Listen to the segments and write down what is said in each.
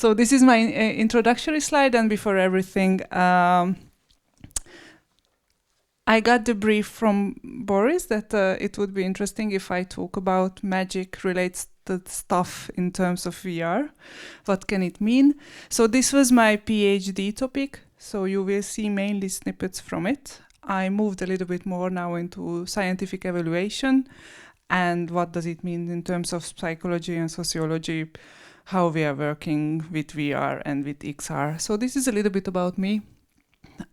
So this is my introductory slide, and before everything, I got the brief from Boris that it would be interesting if I talk about magic relates to stuff in terms of VR. What can it mean? So this was my PhD topic, so you will see mainly snippets from it. I moved a little bit more now into scientific evaluation and what does it mean in terms of psychology and sociology, how we are working with VR and with XR. So this is a little bit about me.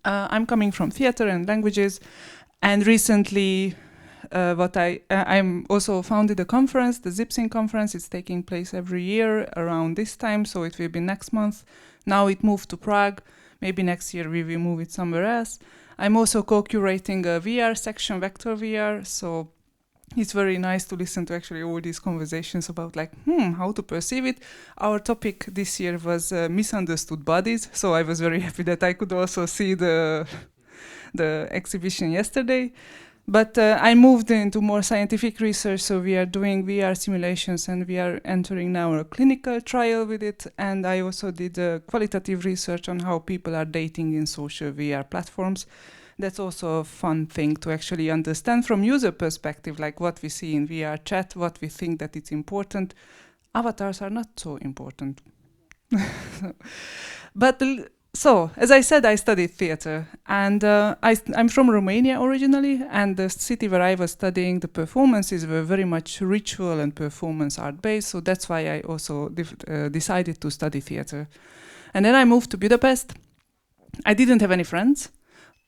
I'm coming from theater and languages, and recently I'm also founded a conference, the Zipsing conference. It's taking place every year around this time, so it will be next month. Now it moved to Prague. Maybe next year we will move it somewhere else. I'm also co-curating a VR section, Vector VR, so it's very nice to listen to actually all these conversations about like, how to perceive it. Our topic this year was misunderstood bodies, so I was very happy that I could also see the exhibition yesterday. But I moved into more scientific research, so we are doing VR simulations and we are entering now a clinical trial with it. And I also did qualitative research on how people are dating in social VR platforms. That's also a fun thing to actually understand from user perspective, like what we see in VR chat, what we think that it's important. Avatars are not so important. But so, as I said, I studied theater, and I'm from Romania originally, and the city where I was studying, the performances were very much ritual and performance art based, so that's why I also decided to study theater. And then I moved to Budapest. I didn't have any friends.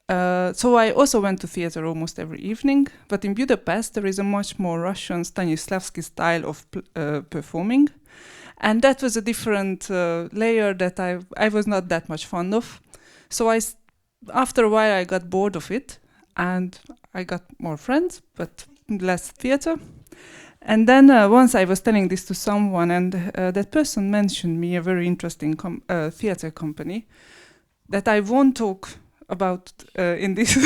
So I also went to theater almost every evening, but in Budapest there is a much more Russian Stanislavski style of performing, and that was a different layer that I was not that much fond of. So after a while I got bored of it, and I got more friends, but less theater. And then once I was telling this to someone, and that person mentioned me a very interesting theater company that I won't talk about in this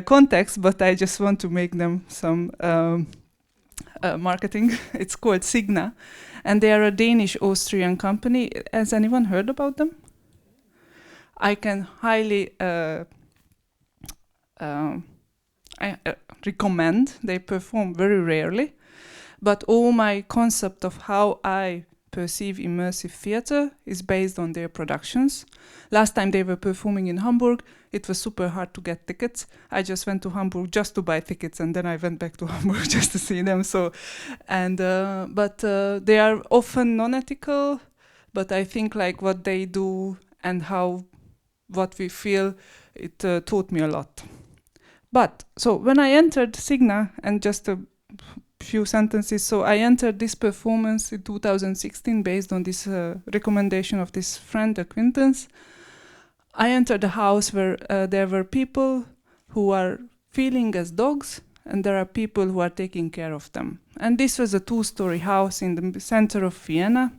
context, but I just want to make them some marketing. It's called Signa, and they are a Danish-Austrian company. Has anyone heard about them? I can highly recommend. They perform very rarely, but all my concept of how I perceive immersive theater is based on their productions. Last time they were performing in Hamburg, it was super hard to get tickets. I just went to Hamburg just to buy tickets, and then I went back to Hamburg just to see them. So, and but they are often non-ethical, but I think like what they do and what we feel, it taught me a lot. But so when I entered Signa, and just a few sentences. So I entered this performance in 2016 based on this recommendation of this friend, acquaintance. I entered a house where there were people who are feeling as dogs, and there are people who are taking care of them. And this was a 2-story house in the center of Vienna.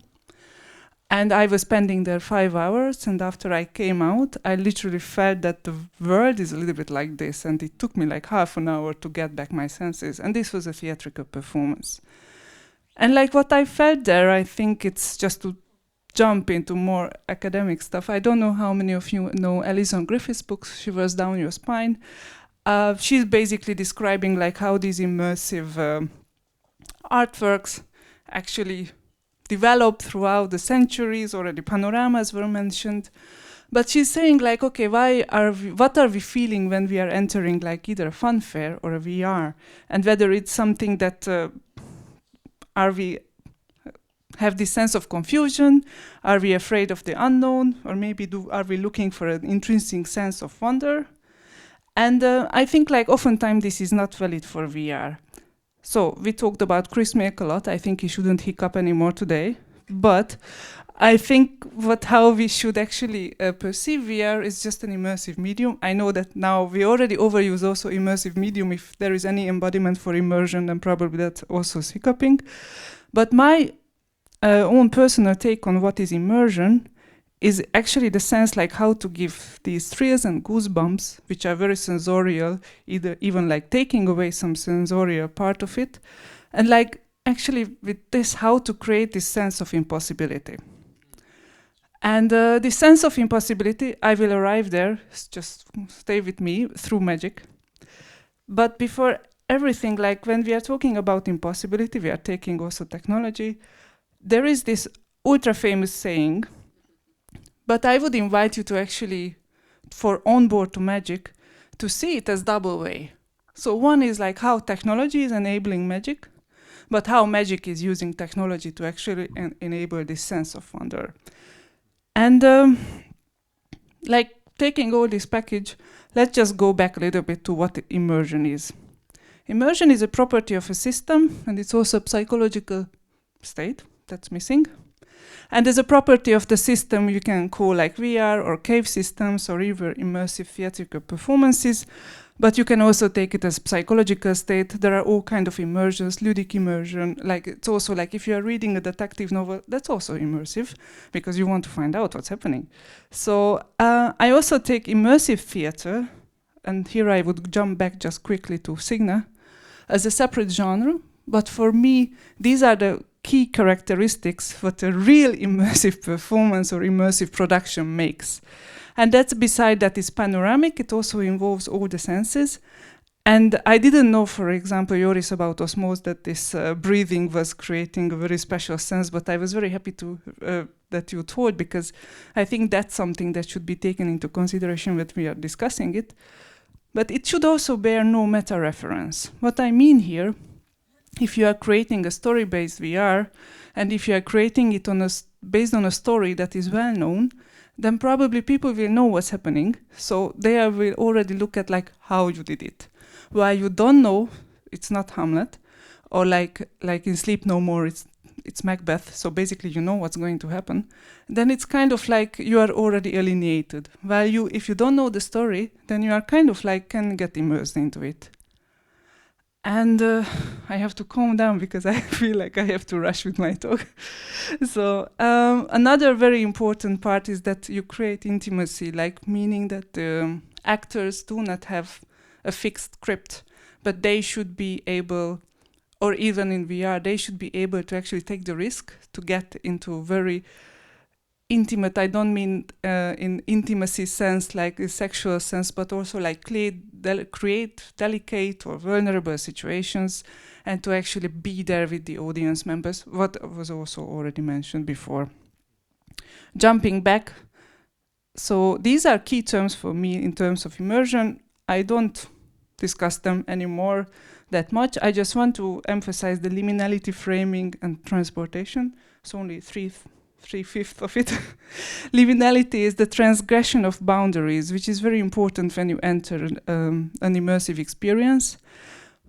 And I was spending there 5 hours, and after I came out, I literally felt that the world is a little bit like this, and it took me like half an hour to get back my senses, and this was a theatrical performance. And like what I felt there, I think it's just to jump into more academic stuff. I don't know how many of you know Alison Griffith's books, Shivers Down Your Spine. She's basically describing like how these immersive artworks actually developed throughout the centuries. Already panoramas were mentioned, but she's saying like, okay, what are we feeling when we are entering like either a fun fair or a VR, and whether it's something that are we have this sense of confusion, are we afraid of the unknown, or maybe are we looking for an intrinsic sense of wonder? And I think like oftentimes this is not valid for VR. So we talked about Chris Milk a lot. I think he shouldn't hiccup anymore today. But I think how we should actually perceive VR is just an immersive medium. I know that now we already overuse also immersive medium. If there is any embodiment for immersion, then probably that also is hiccuping. But my own personal take on what is immersion is actually the sense like how to give these thrills and goosebumps, which are very sensorial, even like taking away some sensorial part of it, and like actually with this how to create this sense of impossibility. And the sense of impossibility, I will arrive there, just stay with me, through magic. But before everything, like when we are talking about impossibility, we are taking also technology. There is this ultra famous saying, but I would invite you to actually, for onboard to magic, to see it as double way. So one is like how technology is enabling magic, but how magic is using technology to actually enable this sense of wonder. And like taking all this package, let's just go back a little bit to what immersion is. Immersion is a property of a system, and it's also a psychological state that's missing. And as a property of the system, you can call like VR or cave systems or even immersive theatrical performances, but you can also take it as psychological state. There are all kind of immersions, ludic immersion. Like it's also like if you are reading a detective novel, that's also immersive because you want to find out what's happening. So I also take immersive theater, and here I would jump back just quickly to Signa, as a separate genre. But for me, these are the key characteristics what a real immersive performance or immersive production makes. And that's beside that is panoramic, it also involves all the senses. And I didn't know, for example, Joris, about osmosis, that this breathing was creating a very special sense, but I was very happy to that you told, because I think that's something that should be taken into consideration when we are discussing it. But it should also bear no meta-reference. What I mean here, if you are creating a story-based VR, and if you are creating it based on a story that is well known, then probably people will know what's happening. So they will already look at like how you did it. While you don't know, it's not Hamlet, or like in Sleep No More, it's Macbeth. So basically, you know what's going to happen. Then it's kind of like you are already alienated. While if you don't know the story, then you are kind of like can get immersed into it. And I have to calm down because I feel like I have to rush with my talk. So another very important part is that you create intimacy, like meaning that the actors do not have a fixed script, but they should be able, or even in VR, they should be able to actually take the risk to get into very intimate. I don't mean in intimacy sense, like a sexual sense, but also like create delicate or vulnerable situations, and to actually be there with the audience members, what was also already mentioned before. Jumping back, so these are key terms for me in terms of immersion. I don't discuss them anymore that much. I just want to emphasize the liminality, framing, and transportation. It's only three-fifths of it. Liminality is the transgression of boundaries, which is very important when you enter an immersive experience.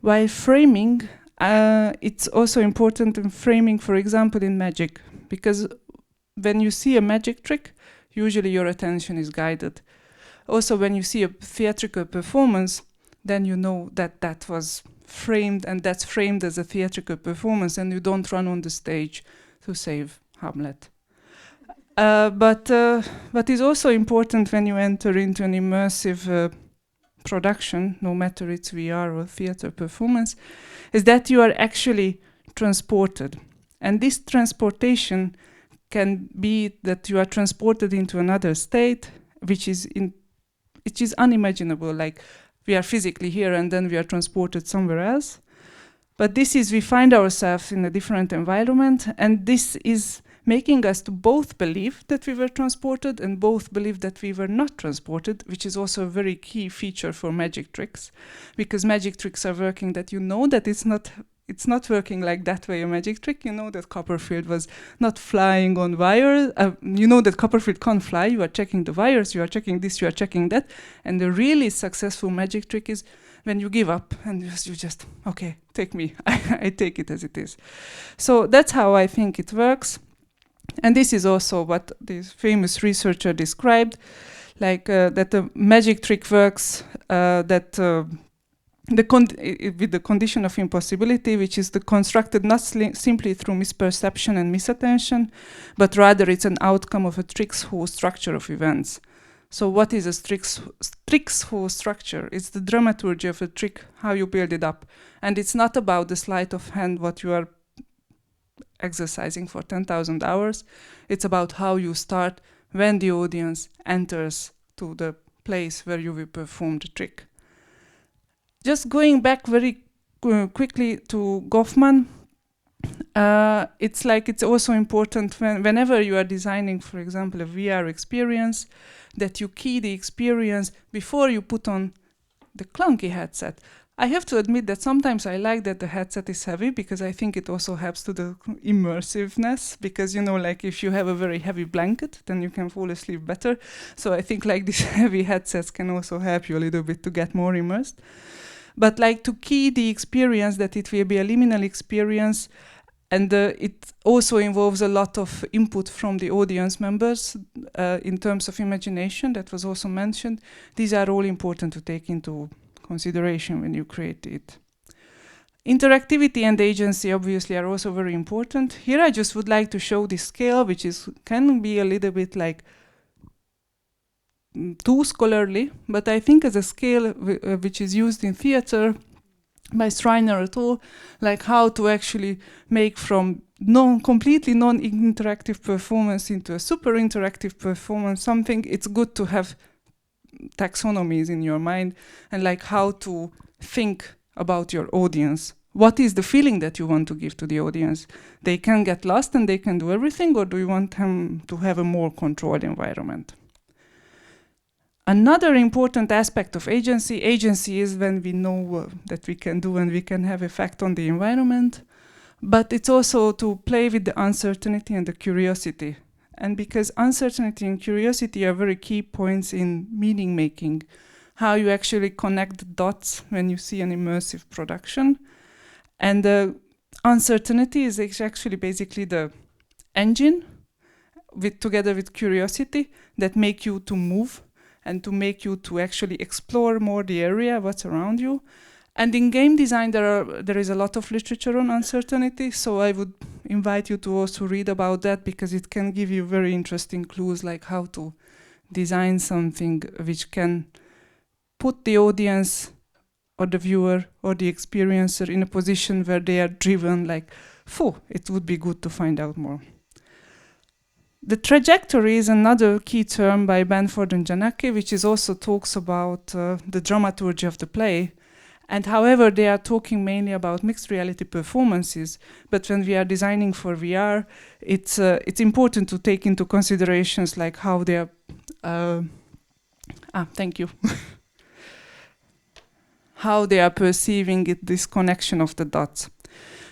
While framing, it's also important in framing, for example, in magic, because when you see a magic trick, usually your attention is guided. Also, when you see a theatrical performance, then you know that that was framed, and that's framed as a theatrical performance, and you don't run on the stage to save Hamlet. But it's also important when you enter into an immersive production, no matter it's VR or theater performance, is that you are actually transported. And this transportation can be that you are transported into another state, which is unimaginable, like we are physically here and then we are transported somewhere else. But this is, we find ourselves in a different environment, and this is making us to both believe that we were transported and both believe that we were not transported, which is also a very key feature for magic tricks, because magic tricks are working that you know that it's not working like that way a magic trick. You know that Copperfield was not flying on wires. You know that Copperfield can't fly. You are checking the wires, you are checking this, you are checking that. And the really successful magic trick is when you give up and you just, okay, take me. I take it as it is. So that's how I think it works. And this is also what this famous researcher described, like that the magic trick works with the condition of impossibility, which is constructed not simply through misperception and misattention, but rather it's an outcome of a trick's whole structure of events. So what is a trick's whole structure? It's the dramaturgy of a trick, how you build it up. And it's not about the sleight of hand, what you are exercising for 10,000 hours. It's about how you start when the audience enters to the place where you will perform the trick. Just going back very quickly to Goffman, it's also important whenever you are designing, for example, a VR experience, that you key the experience before you put on the clunky headset. I have to admit that sometimes I like that the headset is heavy, because I think it also helps to the immersiveness, because, you know, like if you have a very heavy blanket, then you can fall asleep better. So I think like these heavy headsets can also help you a little bit to get more immersed. But like to key the experience, that it will be a liminal experience, and it also involves a lot of input from the audience members in terms of imagination, that was also mentioned. These are all important to take into consideration when you create it. Interactivity and agency obviously are also very important. Here I just would like to show this scale, which can be a little bit like too scholarly, but I think as a scale which is used in theater by Schreiner et al., like how to actually make from completely non-interactive performance into a super interactive performance something. It's good to have taxonomies in your mind, and like how to think about your audience. What is the feeling that you want to give to the audience? They can get lost and they can do everything, or do you want them to have a more controlled environment? Another important aspect of agency is when we know that we can do and we can have effect on the environment, but it's also to play with the uncertainty and the curiosity. And because uncertainty and curiosity are very key points in meaning making, how you actually connect the dots when you see an immersive production. And the uncertainty is actually basically the engine together with curiosity that make you to move and to make you to actually explore more the area, what's around you. And in game design, there is a lot of literature on uncertainty, so I would invite you to also read about that, because it can give you very interesting clues, like how to design something which can put the audience or the viewer or the experiencer in a position where they are driven, like, it would be good to find out more. The trajectory is another key term by Benford and Janacke, which also talks about the dramaturgy of the play. And however, they are talking mainly about mixed reality performances. But when we are designing for VR, it's important to take into considerations like how they are. Thank you. How they are perceiving this connection of the dots.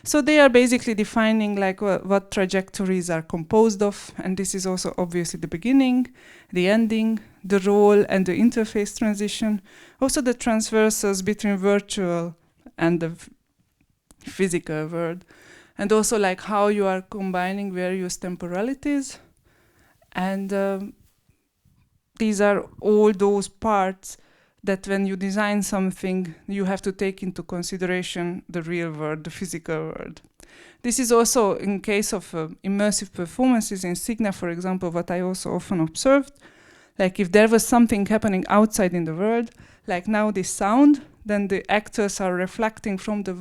So they are basically defining like what trajectories are composed of, and this is also obviously the beginning, the ending, the role and the interface transition, also the transversals between virtual and the physical world, and also like how you are combining various temporalities. And these are all those parts that when you design something, you have to take into consideration the real world, the physical world. This is also in case of immersive performances in Signa, for example, what I also often observed. Like if there was something happening outside in the world, like now this sound, then the actors are reflecting from the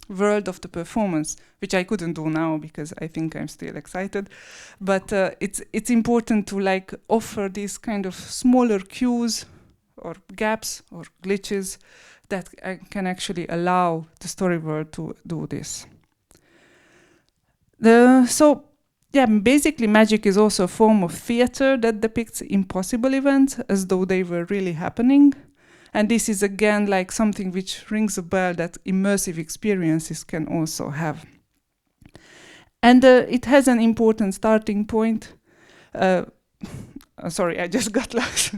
world of the performance, which I couldn't do now because I think I'm still excited. But it's important to like offer these kind of smaller cues or gaps or glitches that can actually allow the storyboard to do this. Basically magic is also a form of theater that depicts impossible events as though they were really happening. And this is again like something which rings a bell that immersive experiences can also have. And it has an important starting point. Sorry, I just got lost.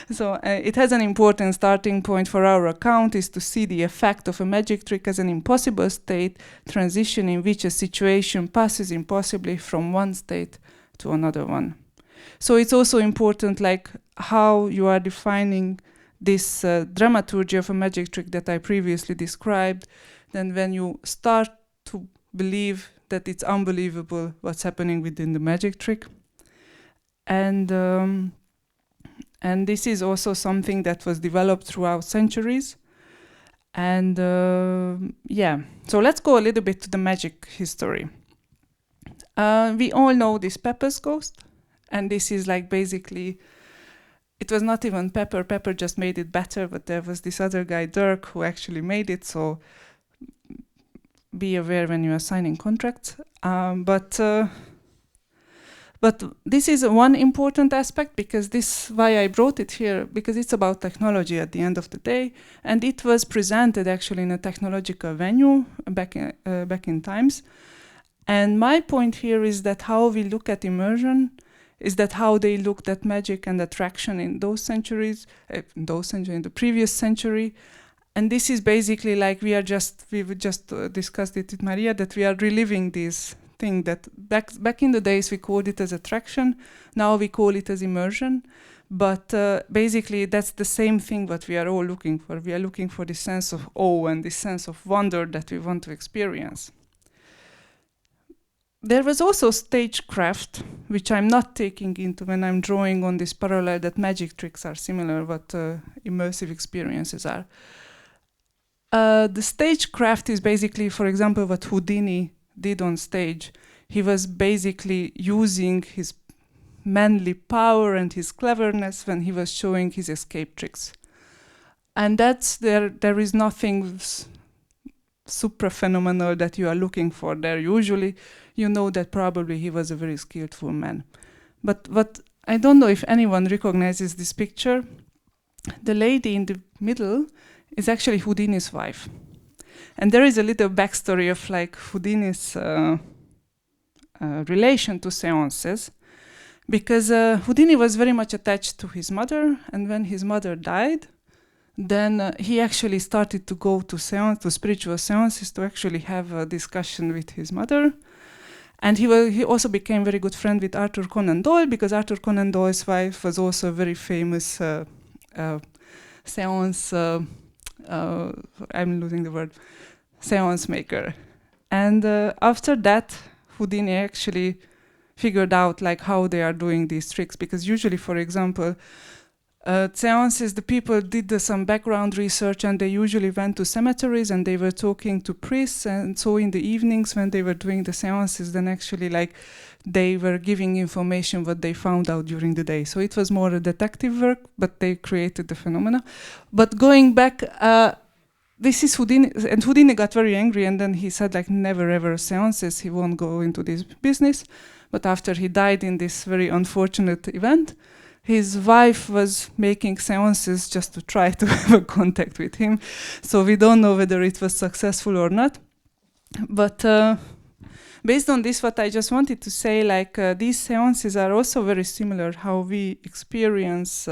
It has an important starting point for our account is to see the effect of a magic trick as an impossible state transition in which a situation passes impossibly from one state to another one. So it's also important like how you are defining this dramaturgy of a magic trick that I previously described. Then when you start to believe that it's unbelievable what's happening within the magic trick. And this is also something that was developed throughout centuries. And so let's go a little bit to the magic history. We all know this Pepper's Ghost. And this is like basically, it was not even Pepper. Pepper just made it better, but there was this other guy, Dirk, who actually made it. So be aware when you are signing contracts. But this is one important aspect, because this why I brought it here, because it's about technology at the end of the day, and it was presented actually in a technological venue back in times. And my point here is that how we look at immersion is that how they looked at magic and attraction in those centuries, in the previous century. And this is basically like we would just discussed it with Maria, that we are reliving this thing that back in the days we called it as attraction, now we call it as immersion. But basically that's the same thing what we are all looking for. We are looking for this sense of awe and this sense of wonder that we want to experience. There was also stagecraft, which I'm not taking into when I'm drawing on this parallel that magic tricks are similar, what immersive experiences are. The stagecraft is basically, for example, what Houdini did on stage. He was basically using his manly power and his cleverness when he was showing his escape tricks. And that's there is nothing super phenomenal that you are looking for there. Usually, you know that probably he was a very skillful man. But what I don't know if anyone recognizes this picture. The lady in the middle is actually Houdini's wife. And there is a little backstory of like Houdini's relation to seances, because Houdini was very much attached to his mother, and when his mother died, then he actually started to go to spiritual seances to actually have a discussion with his mother. And he also became very good friend with Arthur Conan Doyle, because Arthur Conan Doyle's wife was also a very famous seance, I'm losing the word, seance maker. And after that, Houdini actually figured out like how they are doing these tricks, because usually, for example, seances, the people did some background research, and they usually went to cemeteries and they were talking to priests. And so in the evenings when they were doing the seances, then actually like they were giving information what they found out during the day. So it was more a detective work, but they created the phenomena. But going back, this is Houdini, and Houdini got very angry, and then he said like never ever seances, he won't go into this business. But after he died in this very unfortunate event, his wife was making seances just to try to have a contact with him. So we don't know whether it was successful or not. But based on this, what I just wanted to say, like these seances are also very similar how we experience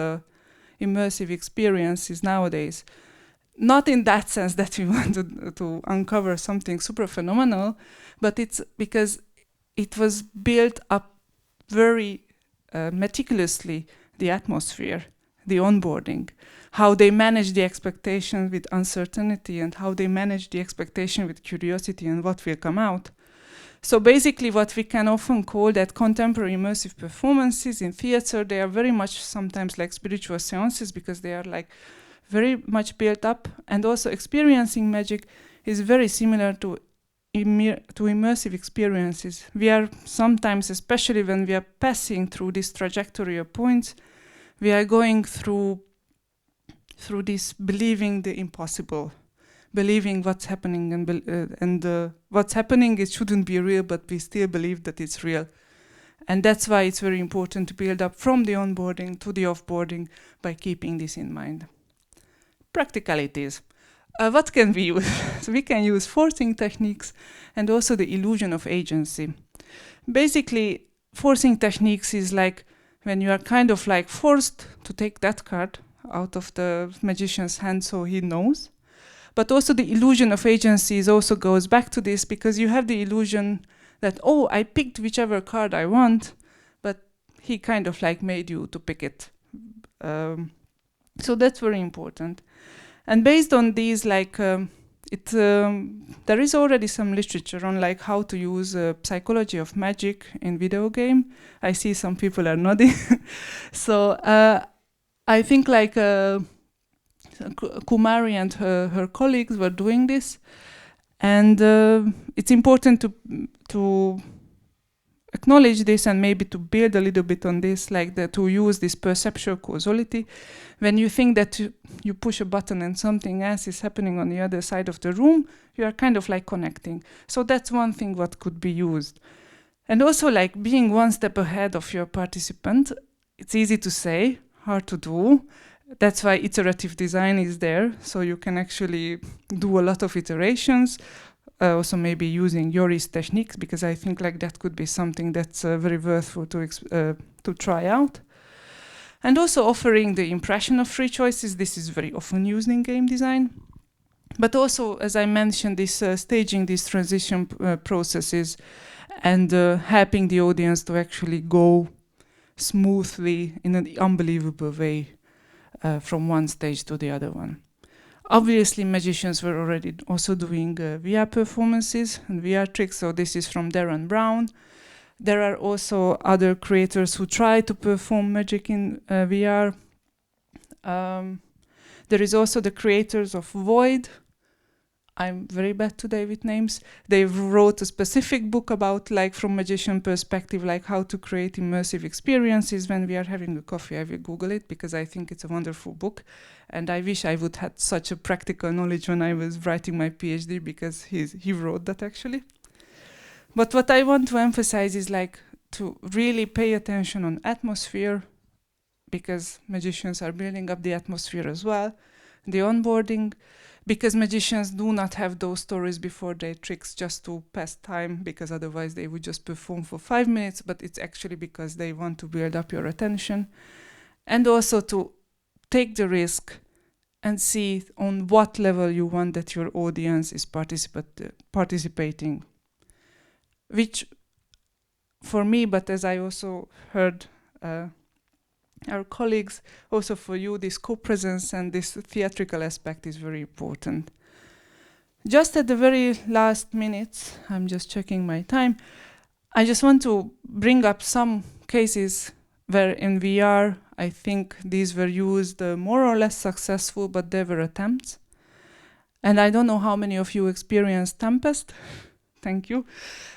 immersive experiences nowadays. Not in that sense that we want to uncover something super phenomenal, but it's because it was built up very meticulously, the atmosphere, the onboarding, how they manage the expectation with uncertainty, and how they manage the expectation with curiosity and what will come out. So basically what we can often call that contemporary immersive performances in theater, they are very much sometimes like spiritual seances, because they are like very much built up, and also experiencing magic is very similar to immersive experiences. We are sometimes, especially when we are passing through this trajectory of points, we are going through this believing the impossible, believing what's happening, and what's happening, it shouldn't be real, but we still believe that it's real. And that's why it's very important to build up from the onboarding to the offboarding by keeping this in mind. Practicalities. What can we use? So we can use forcing techniques and also the illusion of agency. Basically, forcing techniques is like when you are kind of like forced to take that card out of the magician's hand so he knows. But also the illusion of agency also goes back to this, because you have the illusion that, oh, I picked whichever card I want, but he kind of like made you to pick it. So that's very important. And based on these, like there is already some literature on like how to use psychology of magic in video game. I see some people are nodding. So I think like Kumari and her colleagues were doing this, and it's important to acknowledge this and maybe to build a little bit on this, like to use this perceptual causality. When you think that you push a button and something else is happening on the other side of the room, you are kind of like connecting. So that's one thing what could be used. And also like being one step ahead of your participant. It's easy to say, hard to do. That's why iterative design is there. So you can actually do a lot of iterations. Also maybe using Yori's techniques, because I think like that could be something that's very worthwhile to try out. And also offering the impression of free choices. This is very often used in game design. But also, as I mentioned, this staging these transition processes and helping the audience to actually go smoothly in an unbelievable way from one stage to the other one. Obviously, magicians were already also doing VR performances and VR tricks, so this is from Darren Brown. There are also other creators who try to perform magic in VR. There is also the creators of Void. I'm very bad today with names. They wrote a specific book about, like, from magician perspective, like how to create immersive experiences when we are having a coffee. I will Google it because I think it's a wonderful book. And I wish I would had such a practical knowledge when I was writing my PhD, because he wrote that actually. But what I want to emphasize is like to really pay attention on atmosphere, because magicians are building up the atmosphere as well. The onboarding, because magicians do not have those stories before their tricks just to pass time, because otherwise they would just perform for 5 minutes, but it's actually because they want to build up your attention. And also to take the risk and see on what level you want that your audience is participating. Which, for me, but as I also heard our colleagues, also for you, this co-presence and this theatrical aspect is very important. Just at the very last minutes, I'm just checking my time, I just want to bring up some cases where in VR, I think these were used more or less successful, but they were attempts. And I don't know how many of you experienced Tempest. Thank you.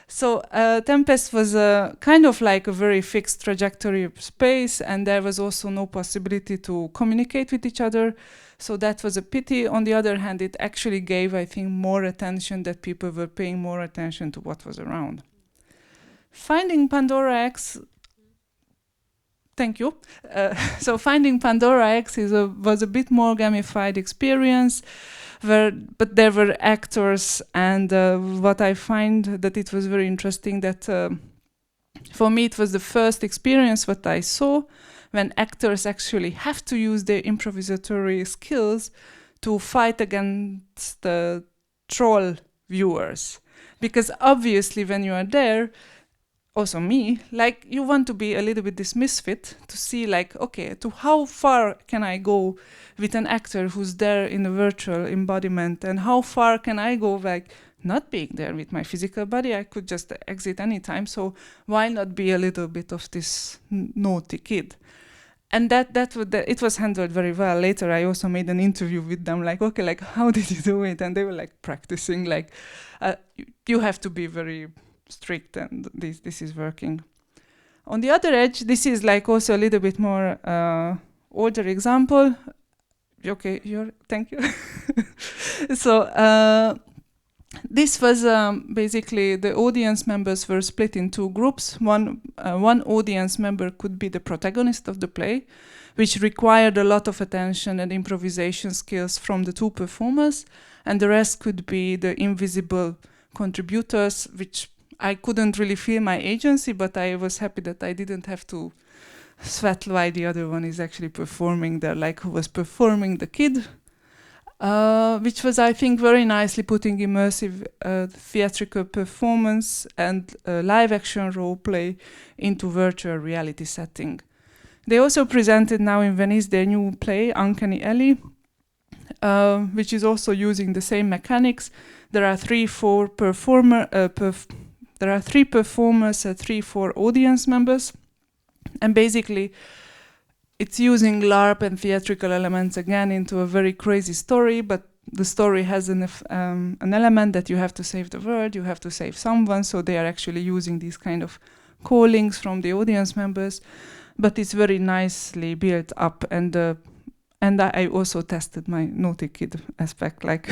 So Tempest was kind of like a very fixed trajectory of space, and there was also no possibility to communicate with each other. So that was a pity. On the other hand, it actually gave, I think, more attention, that people were paying more attention to what was around. Finding Pandora X. Thank you. So Finding Pandora X was a bit more gamified experience, but there were actors, and what I find that it was very interesting that for me it was the first experience what I saw when actors actually have to use their improvisatory skills to fight against the troll viewers. Because obviously when you are there, also me, like you want to be a little bit this misfit to see like, okay, to how far can I go with an actor who's there in a virtual embodiment, and how far can I go like not being there with my physical body? I could just exit anytime, so why not be a little bit of this naughty kid? And it was handled very well. Later I also made an interview with them, like, okay, like how did you do it? And they were like practicing, like you have to be very strict, and this is working. On the other edge, this is like also a little bit more older example. Okay, thank you. So this was basically the audience members were split in two groups. One audience member could be the protagonist of the play, which required a lot of attention and improvisation skills from the two performers, and the rest could be the invisible contributors, which I couldn't really feel my agency, but I was happy that I didn't have to sweat while the other one is actually performing there, like who was performing the kid, which was, I think, very nicely putting immersive theatrical performance and live action role play into virtual reality setting. They also presented now in Venice their new play, Uncanny Alley, which is also using the same mechanics. There are three performers, 3-4 audience members, and basically it's using LARP and theatrical elements again into a very crazy story, but the story has an element that you have to save the world, you have to save someone, so they are actually using these kind of callings from the audience members, but it's very nicely built up. And I also tested my naughty kid aspect, like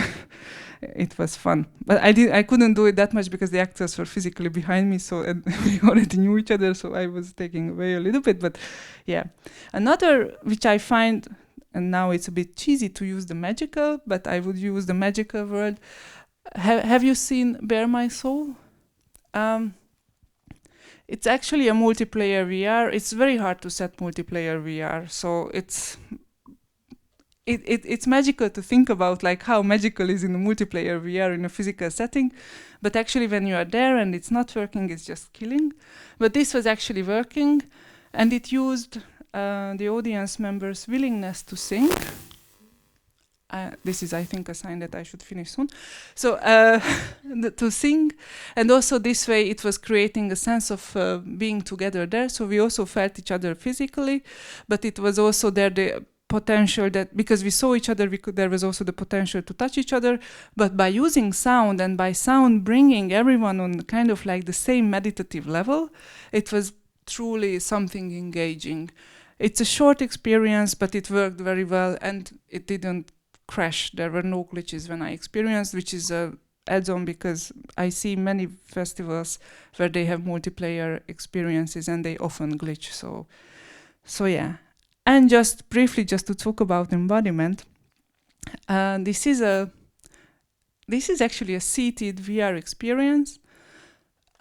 it was fun. But I couldn't do it that much because the actors were physically behind me, so and we already knew each other, so I was taking away a little bit. But yeah, another which I find, and now it's a bit cheesy to use the magical, but I would use the magical word. Have you seen Bear My Soul? It's actually a multiplayer VR. It's very hard to set multiplayer VR, so it's magical to think about, like how magical is in a multiplayer VR in a physical setting, but actually when you are there and it's not working, it's just killing. But this was actually working, and it used the audience members' willingness to sing. This is, I think, a sign that I should finish soon. So to sing, and also this way it was creating a sense of being together there. So we also felt each other physically, but it was also there the potential that because we saw each other, there was also the potential to touch each other. But by using sound, and by sound bringing everyone on kind of like the same meditative level, it was truly something engaging. It's a short experience, but it worked very well, and it didn't crash. There were no glitches when I experienced, which is a add-on because I see many festivals where they have multiplayer experiences and they often glitch. So yeah. And just briefly, just to talk about embodiment, this is actually a seated VR experience.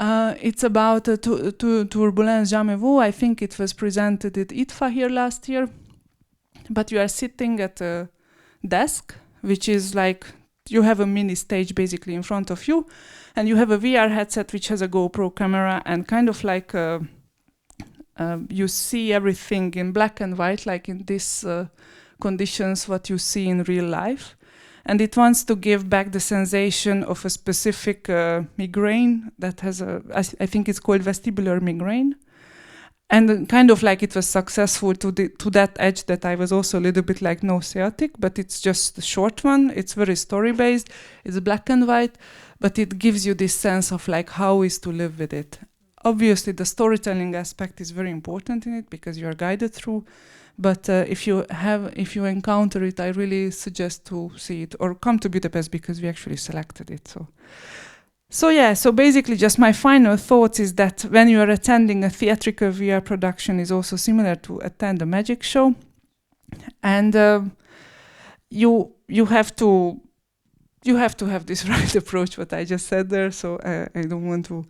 It's about Turbulence Jamais Vu. I think it was presented at ITFA here last year. But you are sitting at a desk, which is like you have a mini stage basically in front of you, and you have a VR headset which has a GoPro camera, and kind of like you see everything in black and white, like in these conditions what you see in real life. And it wants to give back the sensation of a specific migraine that has I think it's called vestibular migraine. And kind of like it was successful to that edge that I was also a little bit like nauseatic, but it's just a short one. It's very story-based. It's black and white, but it gives you this sense of like how is to live with it. Obviously, the storytelling aspect is very important in it because you are guided through. But if you encounter it, I really suggest to see it or come to Budapest because we actually selected it. So yeah, so basically just my final thoughts is that when you are attending a theatrical VR production is also similar to attend a magic show. And you have to have this right approach, what I just said there, so I don't want to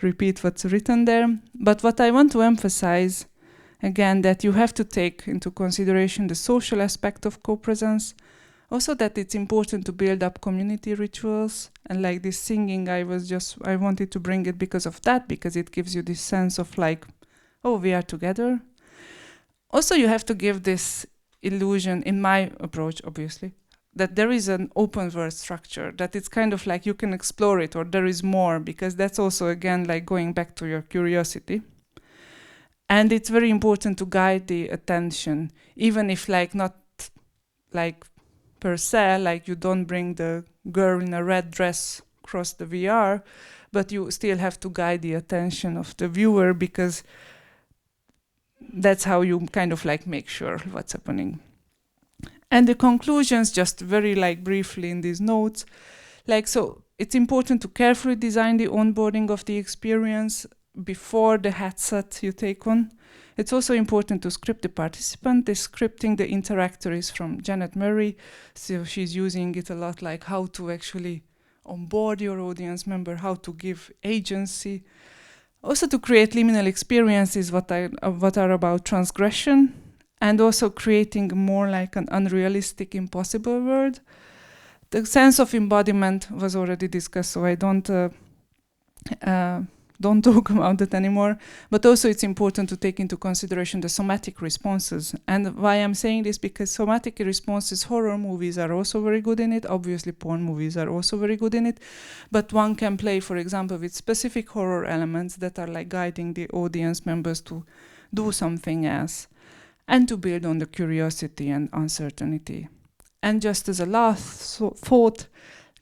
repeat what's written there. But what I want to emphasize, again, that you have to take into consideration the social aspect of co-presence. Also that it's important to build up community rituals, and like this singing, I wanted to bring it because of that, because it gives you this sense of like, oh, we are together. Also, you have to give this illusion, in my approach, obviously, that there is an open world structure, that it's kind of like you can explore it, or there is more, because that's also, again, like going back to your curiosity. And it's very important to guide the attention, even if like not like per se, like you don't bring the girl in a red dress across the VR, but you still have to guide the attention of the viewer, because that's how you kind of like make sure what's happening. And the conclusions, just very like briefly in these notes, like, so it's important to carefully design the onboarding of the experience before the headset you take on. It's also important to script the participant. The scripting the interactor is from Janet Murray, so she's using it a lot, like how to actually onboard your audience member, how to give agency. Also to create liminal experiences what are about transgression, and also creating more like an unrealistic, impossible world. The sense of embodiment was already discussed, so I don't talk about it anymore. But also it's important to take into consideration the somatic responses. And why I'm saying this, because somatic responses, horror movies are also very good in it. Obviously porn movies are also very good in it. But one can play, for example, with specific horror elements that are like guiding the audience members to do something else, and to build on the curiosity and uncertainty. And just as a last thought,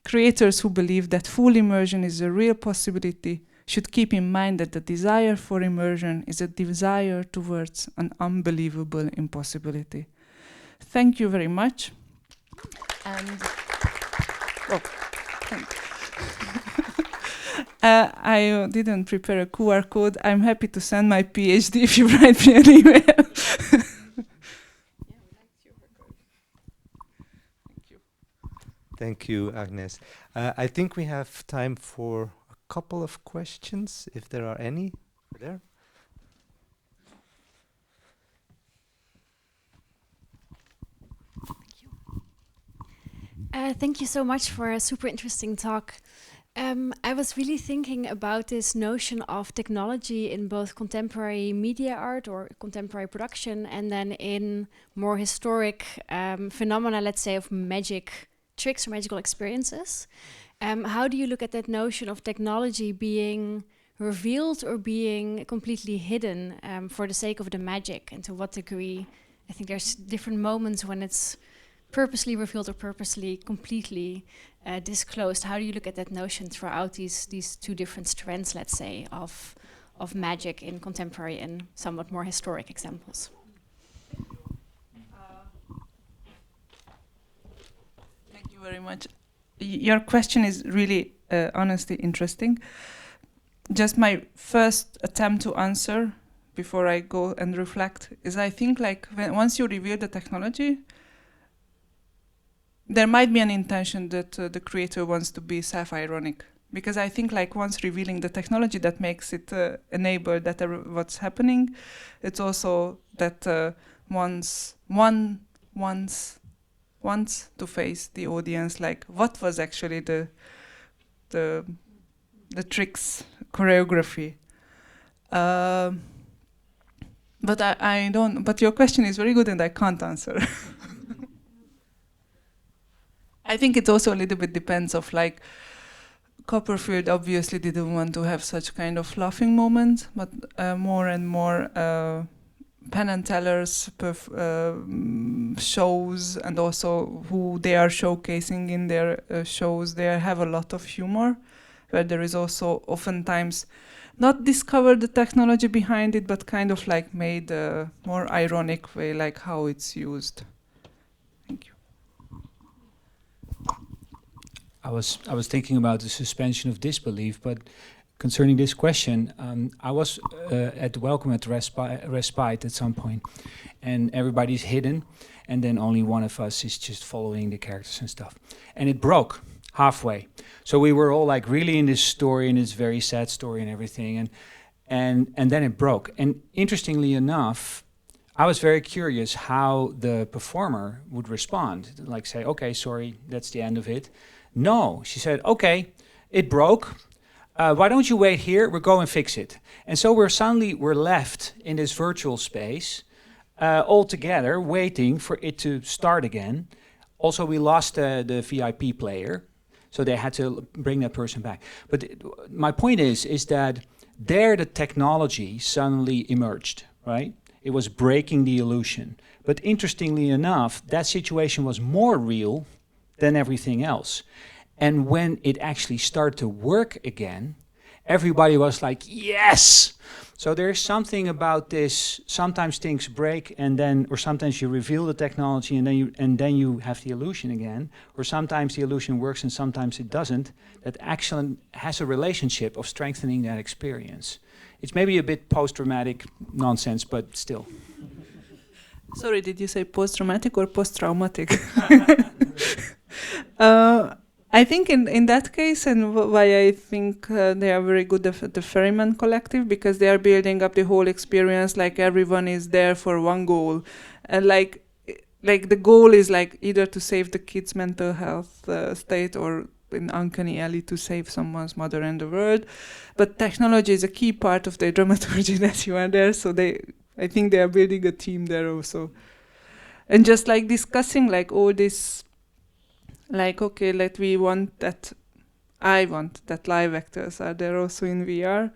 creators who believe that full immersion is a real possibility should keep in mind that the desire for immersion is a desire towards an unbelievable impossibility. Thank you very much. And I didn't prepare a QR code. I'm happy to send my PhD if you write me an email. Thank you, Ágnes. I think we have time for a couple of questions, if there are any. There. Thank you so much for a super interesting talk. I was really thinking about this notion of technology in both contemporary media art or contemporary production, and then in more historic phenomena, let's say, of magic tricks or magical experiences. How do you look at that notion of technology being revealed or being completely hidden for the sake of the magic, and to what degree? I think there's different moments when it's purposely revealed or purposely completely disclosed. How do you look at that notion throughout these two different strands, let's say, of magic in contemporary and somewhat more historic examples? Thank you very much. Your question is really, honestly, interesting. Just my first attempt to answer before I go and reflect is, I think, like, once you reveal the technology, there might be an intention that the creator wants to be self-ironic, because I think, like, once revealing the technology, that makes it enable that what's happening. It's also that one wants to face the audience, like, what was actually the tricks, choreography. But I don't. But your question is very good, and I can't answer. I think it also a little bit depends of, like, Copperfield obviously didn't want to have such kind of laughing moments, but more and more Penn and Teller's shows, and also who they are showcasing in their shows, they have a lot of humor, where there is also oftentimes not discover the technology behind it, but kind of like made a more ironic way, like how it's used. Thank you. I was thinking about the suspension of disbelief, but concerning this question, I was at Welcome at Respite at some point, and everybody's hidden, and then only one of us is just following the characters and stuff. And it broke halfway. So we were all like really in this story, in this very sad story and everything, and then it broke. And interestingly enough, I was very curious how the performer would respond, like say, okay, sorry, that's the end of it. No, she said, okay, it broke. Why don't you wait here? We'll go and fix it. And so we're left in this virtual space all together, waiting for it to start again. Also, we lost the VIP player, so they had to bring that person back. But my point is that there the technology suddenly emerged, right? It was breaking the illusion. But interestingly enough, that situation was more real than everything else. And when it actually started to work again, everybody was like, yes! So there's something about this, sometimes things break and then, or sometimes you reveal the technology and then you have the illusion again, or sometimes the illusion works and sometimes it doesn't, that actually has a relationship of strengthening that experience. It's maybe a bit post-traumatic nonsense, but still. Sorry, did you say post-traumatic or post-traumatic? I think in that case, and why I think they are very good at the Ferryman Collective, because they are building up the whole experience, like everyone is there for one goal. And like the goal is like either to save the kid's mental health state, or in Uncanny Alley to save someone's mother and the world. But technology is a key part of the dramaturgy that you are there, so I think they are building a team there also. And just like discussing like all this, like, okay, I want that live actors are there also in VR.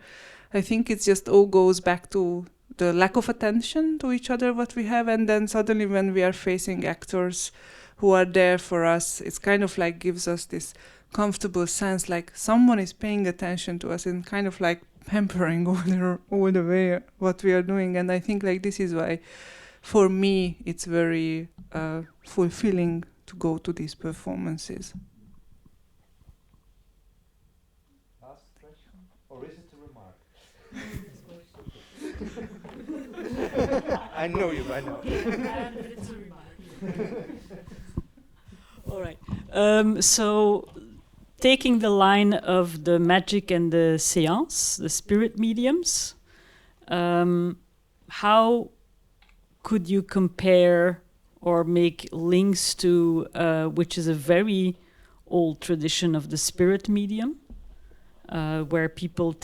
I think it just all goes back to the lack of attention to each other what we have, and then suddenly when we are facing actors who are there for us, it's kind of like gives us this comfortable sense, like someone is paying attention to us and kind of like pampering all the way what we are doing. And I think like this is why, for me, it's very fulfilling to go to these performances. Last question, or is it a remark? I know you by now. It's a remark. All right. So, taking the line of the magic and the séance, the spirit mediums, how could you compare or make links to, which is a very old tradition of the spirit medium, where people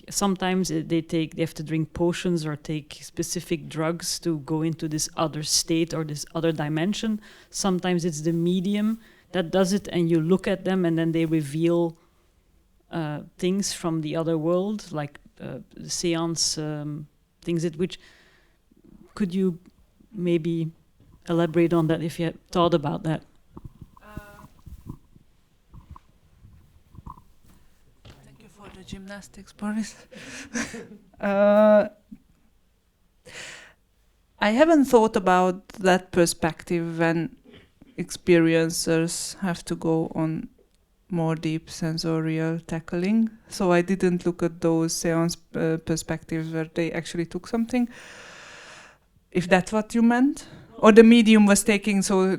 sometimes they have to drink potions or take specific drugs to go into this other state or this other dimension. Sometimes it's the medium that does it, and you look at them and then they reveal things from the other world, like the seance, things at which. Could you maybe elaborate on that if you had thought about that? Thank you for the gymnastics, Boris. I haven't thought about that perspective when experiencers have to go on more deep sensorial tackling. So I didn't look at those seance perspectives where they actually took something. If that's what you meant? Or the medium was taking, so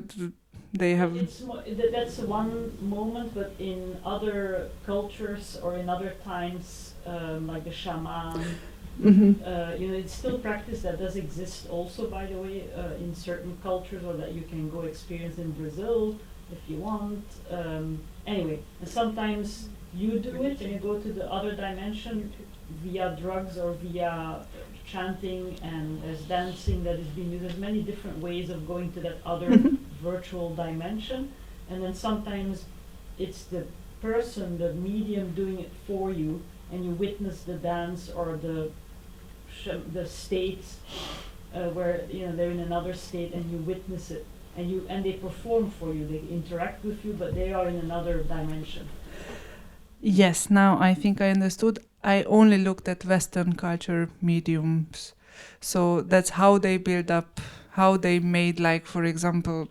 they have... That's one moment, but in other cultures or in other times, like the shaman, it's still practice that does exist also, by the way, in certain cultures, or that you can go experience in Brazil if you want. Anyway, and sometimes you do it and you go to the other dimension via drugs or via chanting, and there's dancing that is being used. There's many different ways of going to that other virtual dimension. And then sometimes it's the person, the medium, doing it for you, and you witness the dance or the state where they're in another state, and you witness it, and they perform for you. They interact with you, but they are in another dimension. Yes, now I think I understood. I only looked at Western culture mediums. So that's how they build up, how they made, like, for example,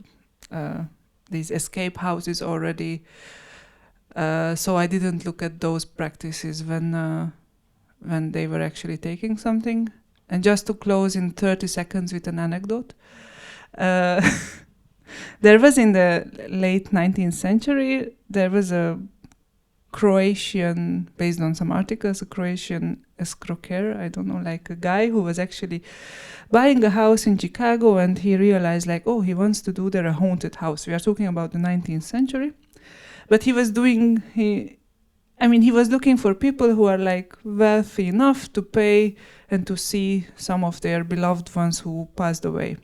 these escape houses already. So I didn't look at those practices when they were actually taking something. And just to close in 30 seconds with an anecdote. There was in the late 19th century, there was a Croatian, based on some articles, a Croatian escroquer, I don't know, like a guy who was actually buying a house in Chicago, and he realized like, oh, he wants to do there a haunted house. We are talking about the 19th century. But he was looking for people who are like wealthy enough to pay and to see some of their beloved ones who passed away.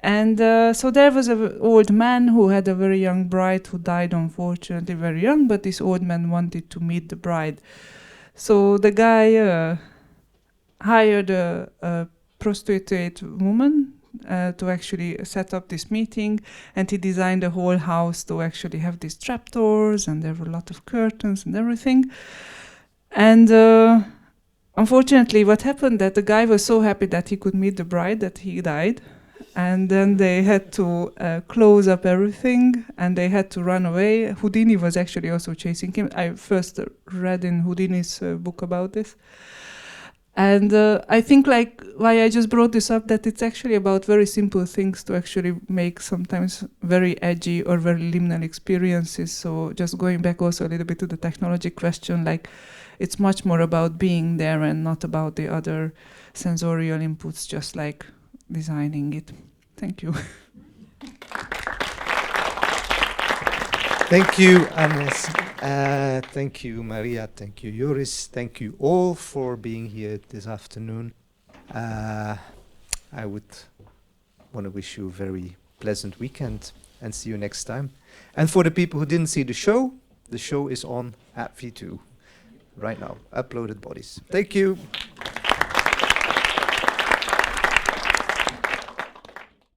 And so there was an old man who had a very young bride who died, unfortunately, very young, but this old man wanted to meet the bride. So the guy hired a prostitute woman to actually set up this meeting, and he designed the whole house to actually have these trapdoors, and there were a lot of curtains and everything. And unfortunately, what happened that the guy was so happy that he could meet the bride that he died. And then they had to close up everything, and they had to run away. Houdini was actually also chasing him. I first read in Houdini's book about this. And I think like why I just brought this up, that it's actually about very simple things to actually make sometimes very edgy or very liminal experiences. So just going back also a little bit to the technology question, like it's much more about being there and not about the other sensorial inputs, just like designing it. Thank you. Thank you, Ágnes. Thank you, Maria. Thank you, Joris. Thank you all for being here this afternoon. I would want to wish you a very pleasant weekend and see you next time. And for the people who didn't see the show is on at V2 right now. Uploaded bodies. Thank you.